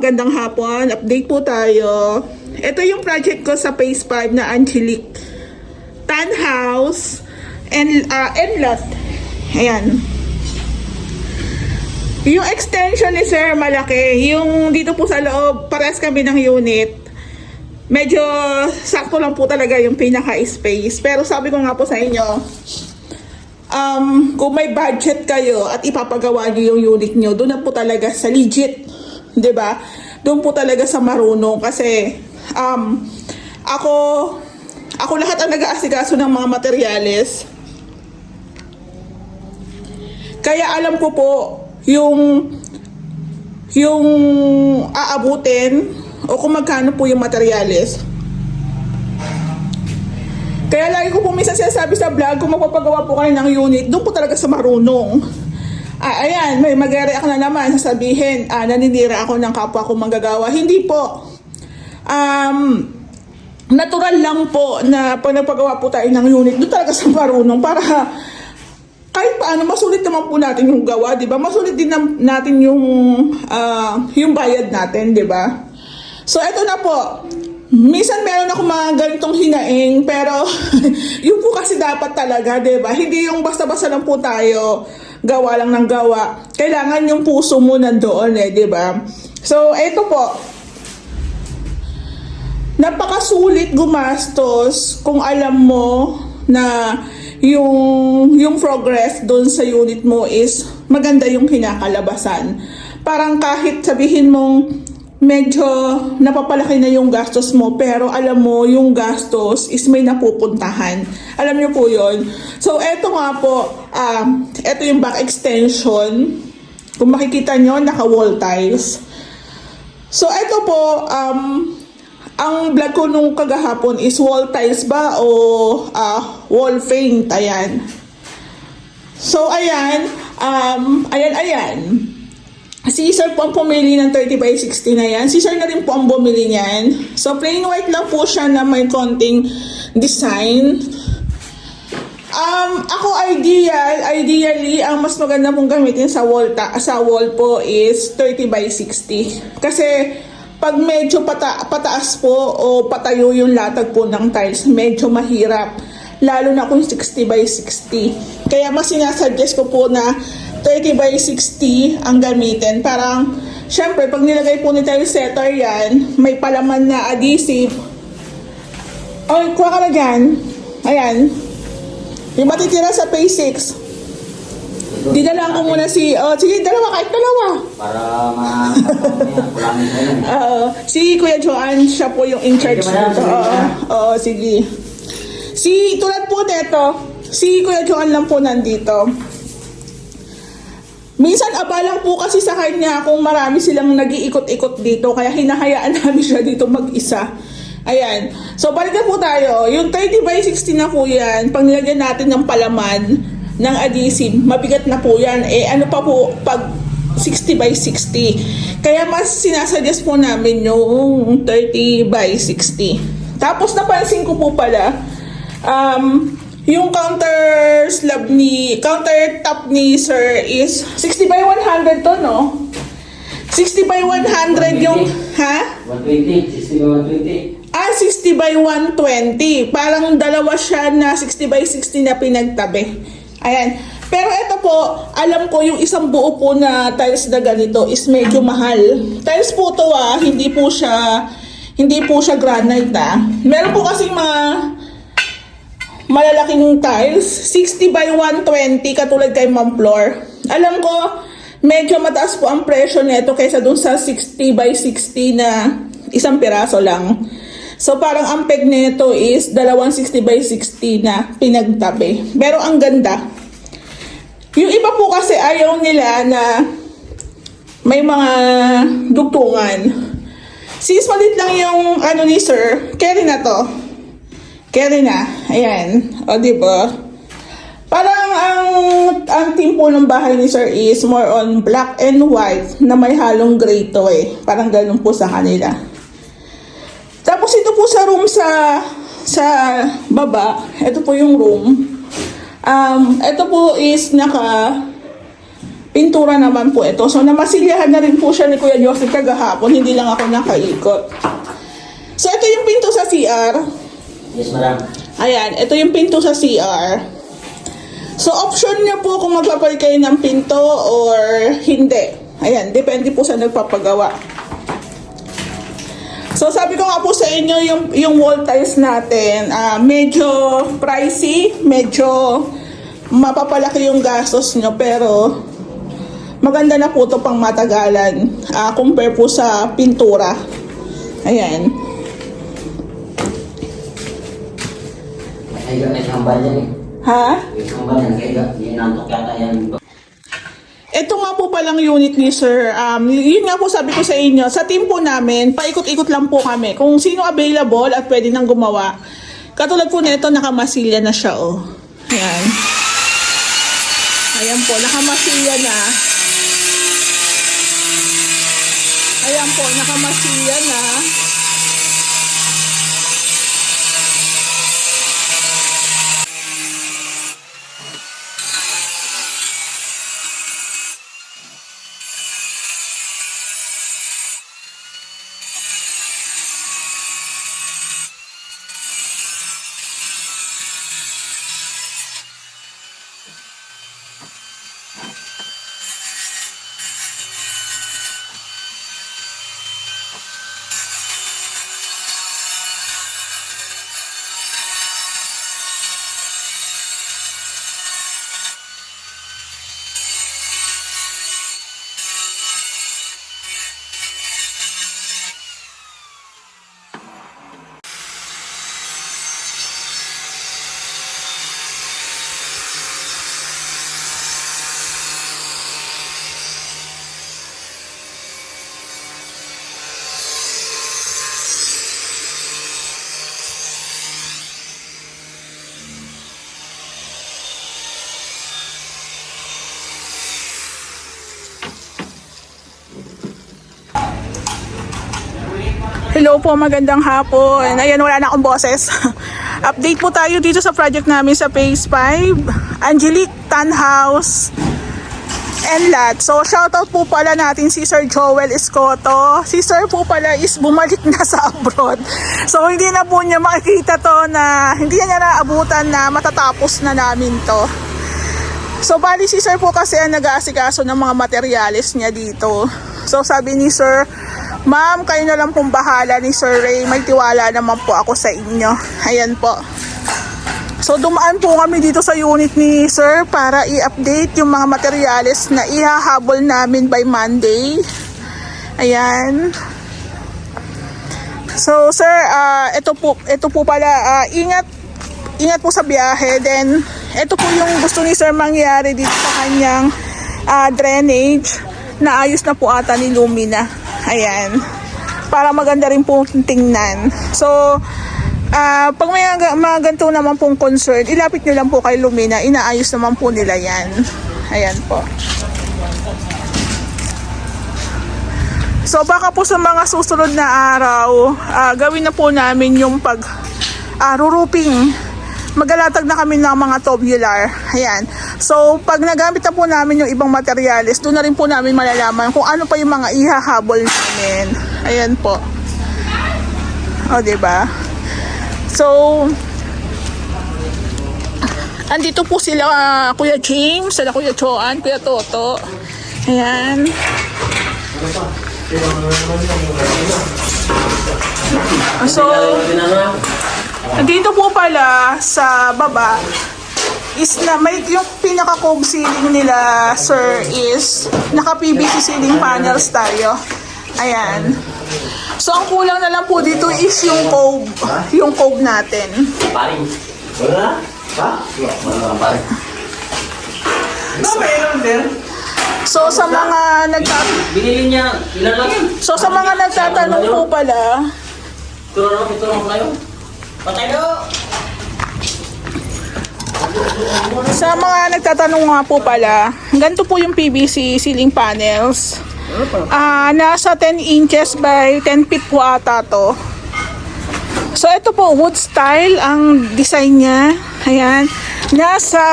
magandang hapon. Update po tayo. Ito yung project ko sa Phase 5 na Angelique Townhouse and lot. Ayan. Yung extension ni Sir malaki. Yung dito po sa loob, parehas kami ng unit. Medyo sakto lang po talaga yung pinaka-space. Pero sabi ko nga po sa inyo, kung may budget kayo at ipapagawa nyo yung unit nyo, doon na po talaga sa legit. 'Di ba? Doon po talaga sa marunong kasi ako lahat ang nag-aasikaso ng mga materyales. Kaya alam ko po yung aabutin o kung magkano po yung materyales. Kaya lagi ko po minsan sinasabi sa vlog, kung magpapagawa po kayo ng unit, doon po talaga sa marunong. Ayan, may mag-react na naman, sasabihin, naninira ako ng kapwa ko manggagawa. Hindi po. Natural lang po na pag nagpagawa po tayo ng unit, doon talaga sa marunong para kahit paano, masulit naman po natin yung gawa, di ba? Masulit din natin yung bayad natin, di ba? So, eto na po. Minsan meron ako mga ganitong hinaing, pero yun po kasi dapat talaga, di ba? Hindi yung basta-basta lang po tayo gawa lang ng gawa. Kailangan yung puso mo nandoon di ba? So, eto po. Napakasulit gumastos kung alam mo na yung progress doon sa unit mo is maganda yung kinakalabasan. Parang kahit sabihin mong medyo napapalaki na yung gastos mo, pero alam mo yung gastos is may napupuntahan. Alam niyo po yun. So, eto nga po, eto yung back extension. Kung makikita nyo, naka-wall tiles. So, eto po, ang vlog ko nung kagahapon is wall tiles ba o wall paint. Ayan. So, ayan. Ayan. Si Sir po ang pumili ng 30 by 60 na yan. Si Sir na rin po ang bumili niyan. So, plain white lang po siya na may konting design. Ako ideally, ang mas maganda pong gamitin sa wall po is 30 by 60. Kasi, pag medyo pataas po o patayo yung latag po ng tiles, medyo mahirap. Lalo na kung 60 by 60. Kaya mas sinasuggest ko po na 30 by 60 ang gamitin. Parang, syempre, pag nilagay po ni tile setter yan, may palaman na adhesive. Oh, kuha ka na dyan. Ayan. Yung matitira sa phase 6. Dinalaan ko muna sige, dalawa, kahit dalawa. Para kulangin tayo. Si Kuya Joan, siya po yung in charge nito. Sige. Tulad po nito, si Kuya Joan lang po nandito. Minsan abalang po kasi sa kanya kung marami silang nag-iikot-ikot dito, kaya hinahayaan namin siya dito mag-isa. Ayan. So, balik na po tayo. Yung 30 by 60 na po yan, pag nilagyan natin ng palaman, ng adhesive, mabigat na po yan. Ano pa po, pag 60 by 60. Kaya mas sinasuggest po namin yung 30 by 60. Tapos napansin ko po pala, yung countertop ni Sir is 60 by 100 to, no? 60 by 100 yung, 120, 60 by 120. 60 by 120. Parang dalawa siya na 60 by 60 na pinagtabi. Ayan. Pero ito po, alam ko yung isang buo po na tiles na ganito is medyo mahal. Tiles po to hindi po siya granite Meron po kasing mga malalaking tiles, 60 by 120 katulad kay Ma'am Flor. Alam ko, medyo mataas po ang presyo nito kaysa dun sa 60 by 60 na isang piraso lang. So parang ang peg nito is dalawang 60 by 60 na pinagtabi. Pero ang ganda. Yung iba po kasi ayaw nila na may mga dugtungan. Since malit lang yung ni Sir, carry na to. Carry na. Ayan. O, diba? Parang ang team po ng bahay ni Sir is more on black and white na may halong gray to Parang ganun po sa kanila. Tapos ito po sa room sa baba. Ito po yung room. Ito po is pintura naman po ito. So namasilyahan na rin po siya ni Kuya Joseph kagahapon, hindi lang ako nakaikot. So ito yung pinto sa CR. Yes, madam. Ayan, ito yung pinto sa CR. So option niya po kung magpapalit kayo ng pinto or hindi. Ayan, depende po sa nagpapagawa. So sabi ko nga po sa inyo, yung wall tiles natin, medyo pricey, medyo mapapalaki yung gastos nyo, pero maganda na po ito pang matagalan compare po sa pintura. Ayan. Kaya may hambal yan eh. Ha? May hambal yan, kaya nantok yata yan. Ito nga po palang unit ni Sir. Yun nga po sabi ko sa inyo, sa team po namin, paikot-ikot lang po kami. Kung sino available at pwede nang gumawa. Katulad po nito, nakamasilya na siya, oh. Ayan. Ayan po, nakamasilya na. Ayan po, nakamasilya na. Hello po, magandang hapon. Ayan, wala na akong boses. Update po tayo dito sa project namin sa Phase 5, Angelique Townhouse and Lot. So, shoutout po pala natin si Sir Joel Escoto. Si Sir po pala is bumalik na sa abroad. So, hindi na po niya makikita to na, hindi niya naabutan na matatapos na namin to. So, bali si Sir po kasi ang nag-aasikaso ng mga materyales niya dito. So, sabi ni Sir, ma'am, kayo na lang pong bahala ni Sir Ray. May tiwala naman po ako sa inyo. Ayan po. So, dumaan po kami dito sa unit ni Sir para i-update yung mga materyales na ihahabol namin by Monday. Ayan. So, Sir, ito po pala, ingat po sa biyahe. Then, ito po yung gusto ni Sir mangyari dito sa kanyang drainage. Naayos na po ata ni Lumina. Ayan. Para maganda rin po tingnan. So, pag may mga ganito naman pong concern, ilapit nyo lang po kay Lumina. Inaayos naman po nila yan. Ayan po. So, baka po sa mga susunod na araw, gawin na po namin yung ruruping. Magalatag na kami ng mga tubular. Ayan. So, pag nagamit na po namin yung ibang materyales, doon na rin po namin malalaman kung ano pa yung mga ihahabol namin. Ayan po. O, diba? So, andito po sila, Kuya James, sila Kuya Joan, Kuya Toto. Ayan. So, dito po pala sa baba is na may yung pinaka-cove ceiling nila, sir, is naka-PVC ceiling panels tayo. Ayan. So, ang kulang na lang po dito is yung cove natin. Paring. Wala? Ha? Wala paring. So, sa mga Binili niya, ilan lang yun? So, sa mga nagtatanong po pala, Ito lang kayo. Patay do! sa mga nagtatanong nga po pala, ganito po yung PVC ceiling panels. Nasa 10 inches by 10 feet po ata to. So, ito po, wood style ang design niya. Ayan. Nasa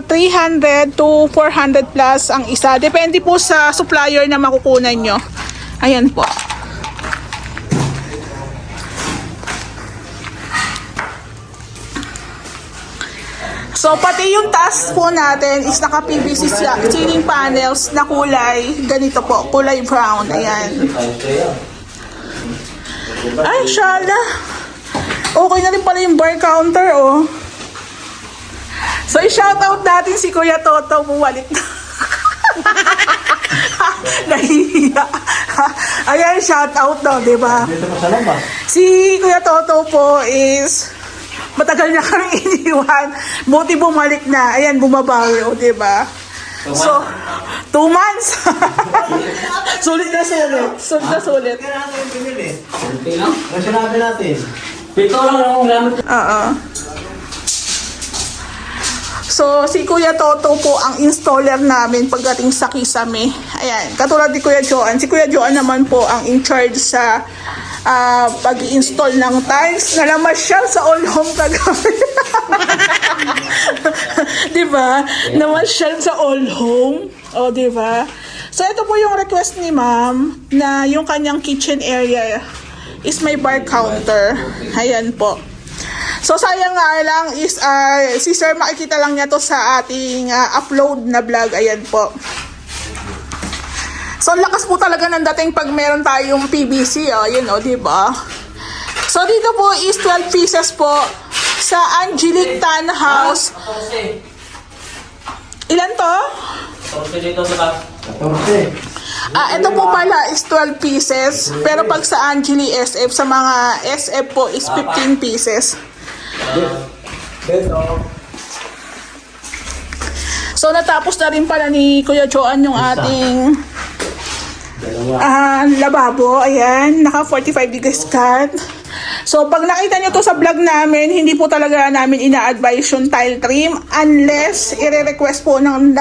300 to 400 plus ang isa. Depende po sa supplier na makukunan nyo. Ayan po. So, pati yung taas po natin is naka-PVC ceiling panels na kulay. Ganito po, kulay brown. Ayan. Ay, shala. Okay na rin pala yung bar counter, oh. So, i-shoutout natin si Kuya Toto. Bumalik na. Nahihiya. Ayan, shoutout daw, di ba? Dito pa sa labas. Si Kuya Toto po is matagal na kami iniwan. Buti bumalik na. Ayan, bumabawi, o, di ba? So, 2 months. Sulit na sulit. Sulit na sulit. Kaya natin yung pinili. Ang sinabi natin. Pito lang ang gamit. Oo. So, si Kuya Toto po ang installer namin pagdating sa Kisame. Ayan, katulad ni Kuya Joan. Si Kuya Joan naman po ang in charge sa pag-install ng tiles. Nalamasyal sa all home kagabi. Diba? Namasyal sa all home. O, diba? So, ito po yung request ni ma'am na yung kanyang kitchen area is may bar counter. Ayan po. So, sayang nga lang is, si sir makikita lang niya to sa ating upload na vlog. Ayan po. So, lakas po talaga ng dating pag meron tayong PVC. Oh, yun o, diba? So, dito po is 12 pieces po sa Angelic Tan House. 14. Ilan to? 14 dito sa taas. 14. Ito po pala is 12 pieces. Pero pag sa Angeli SF, sa mga SF po is 15 pieces. Dito. So, natapos na rin pala ni Kuya Joan yung ating lababo. Ayan, naka 45 degrees cut. So, pag nakita nyo to sa vlog namin, hindi po talaga namin ina-advise yung tile trim unless i-request po ng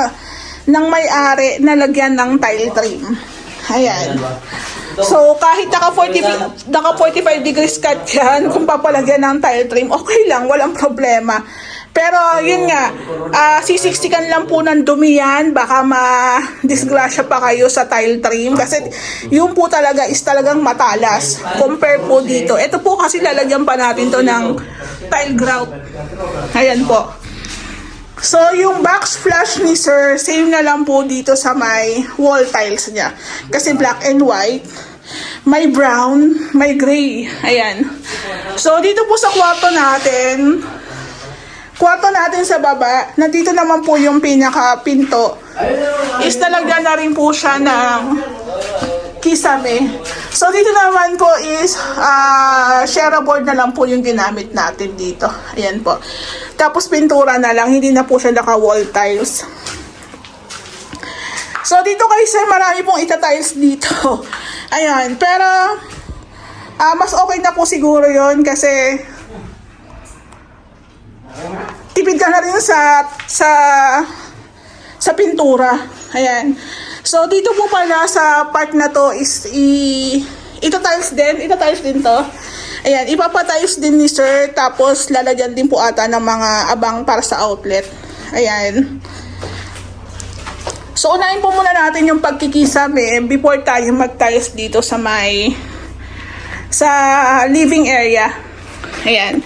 may-ari na lagyan ng tile trim. Ayan. So, kahit naka 45 degrees cut yan, kung papalagyan ng tile trim, okay lang, walang problema. Pero, yun nga, sisiksikan lang po ng dumi yan, baka ma-disgrasya pa kayo sa tile trim. Kasi, yun po talaga is talagang matalas. Compare po dito. Ito po kasi lalagyan pa natin to ng tile grout. Ayan po. So, yung backsplash ni sir, same na lang po dito sa may wall tiles niya. Kasi black and white, may brown, may gray. Ayan. So, dito po sa kwarto natin sa baba, nandito naman po yung pinaka-pinto. Is nalagyan na rin po siya ng kisame. So, dito naman po is shareboard na lang po yung ginamit natin dito. Ayan po. Tapos pintura na lang, hindi na po siya naka-wall tiles. So, dito kay sir, marami pong ita-tiles dito. Ayan, pero mas okay na po siguro yon kasi tipid ka na rin sa pintura. Ayan. So, dito po pala sa part na to is ita-tiles din to. Ayan, ipapatiles din ni sir, tapos lalagyan din po ata ng mga abang para sa outlet. Ayan. So, unahin po muna natin yung pagkikisame before tayo mag-tiles dito sa living area. Ayan.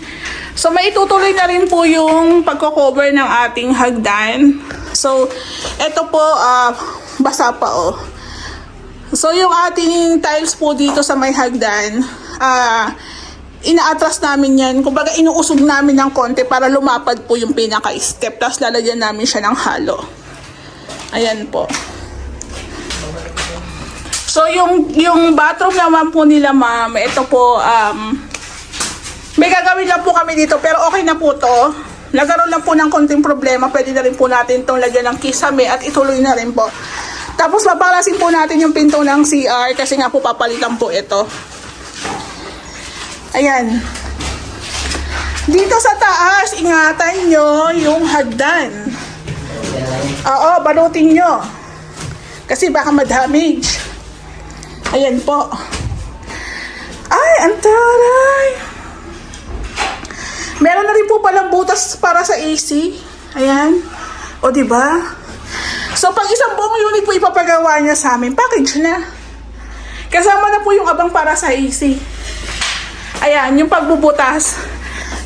So, may itutuloy na rin po yung pagko-cover ng ating hagdan. So, ito po, basa pa, oh. So, yung ating tiles po dito sa may hagdan, ina-atras namin yan. Kumbaga, inuusog namin ng konti para lumapad po yung pinaka-step. Tapos, lalagyan namin siya ng halo. Ayan po. So, yung bathroom naman po nila, ma'am, ito po, may gagawin lang po kami dito, pero okay na po to. Nagkaroon lang po ng konting problema, pwede na rin po natin itong lagyan ng kisame at ituloy na rin po. Tapos papalasin po natin yung pinto ng CR kasi nga po papalitan po ito. Ayan. Dito sa taas, ingatan nyo yung hagdan. Oo, balutin nyo. Kasi baka ma-damage. Ayan po. Ay, ang taray. Meron na rin po palang butas para sa AC. Ayan. O, diba? So, pag isang buong unit po ipapagawa niya sa amin, package na. Kasama na po yung abang para sa AC. Ayan, yung pagbubutas.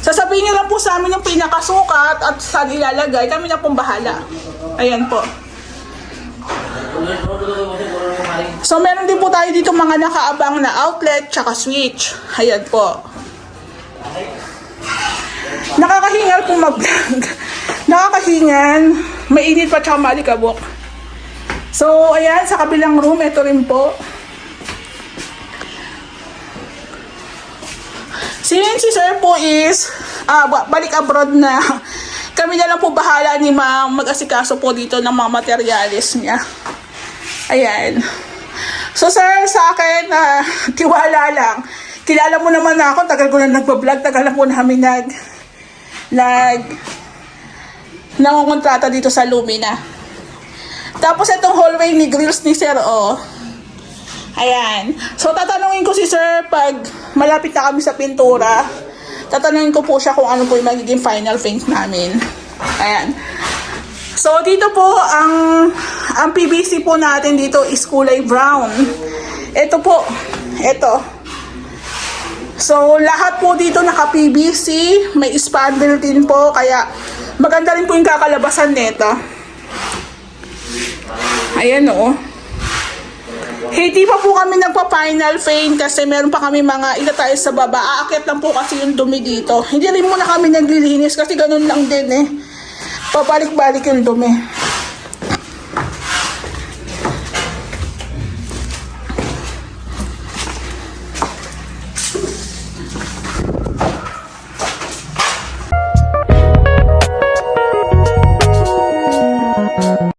Sasabihin niyo lang po sa amin yung pinakasukat at saan ilalagay. Kami na pong bahala. Ayan po. So, meron din po tayo dito mga nakaabang na outlet tsaka switch. Ayan po. Nakakahingal po mag-vlog. Nakakahingan. Mainit pa tsaka malikabok. So, ayan, sa kabilang room, ito rin po. Since si sir po is balik abroad na, kami na lang po bahala ni ma'am mag-asikaso po dito ng mga materialis niya. Ayan. So sir, sa akin, tiwala lang. Kilala mo naman ako, tagal ko na nagpa-vlog, tagal na po namin nangungontrata dito sa Lumina. Tapos itong hallway ni grills ni sir, oh. Ayan. So, tatanungin ko si sir pag malapit na kami sa pintura. Tatanungin ko po siya kung ano po yung magiging final paint namin. Ayan. So, dito po, ang PVC po natin dito is kulay brown. Ito po. Ito. So, lahat po dito naka-PVC. May spandrel din po. Kaya, maganda rin po yung kakalabasan nito. Ayan, oh. Hindi pa po kami nagpa-final paint kasi meron pa kami mga tayo sa baba. Aakyat lang po kasi yung dumi dito. Hindi rin muna kami naglilinis kasi ganun lang din eh. Pabalik-balik yung dumi.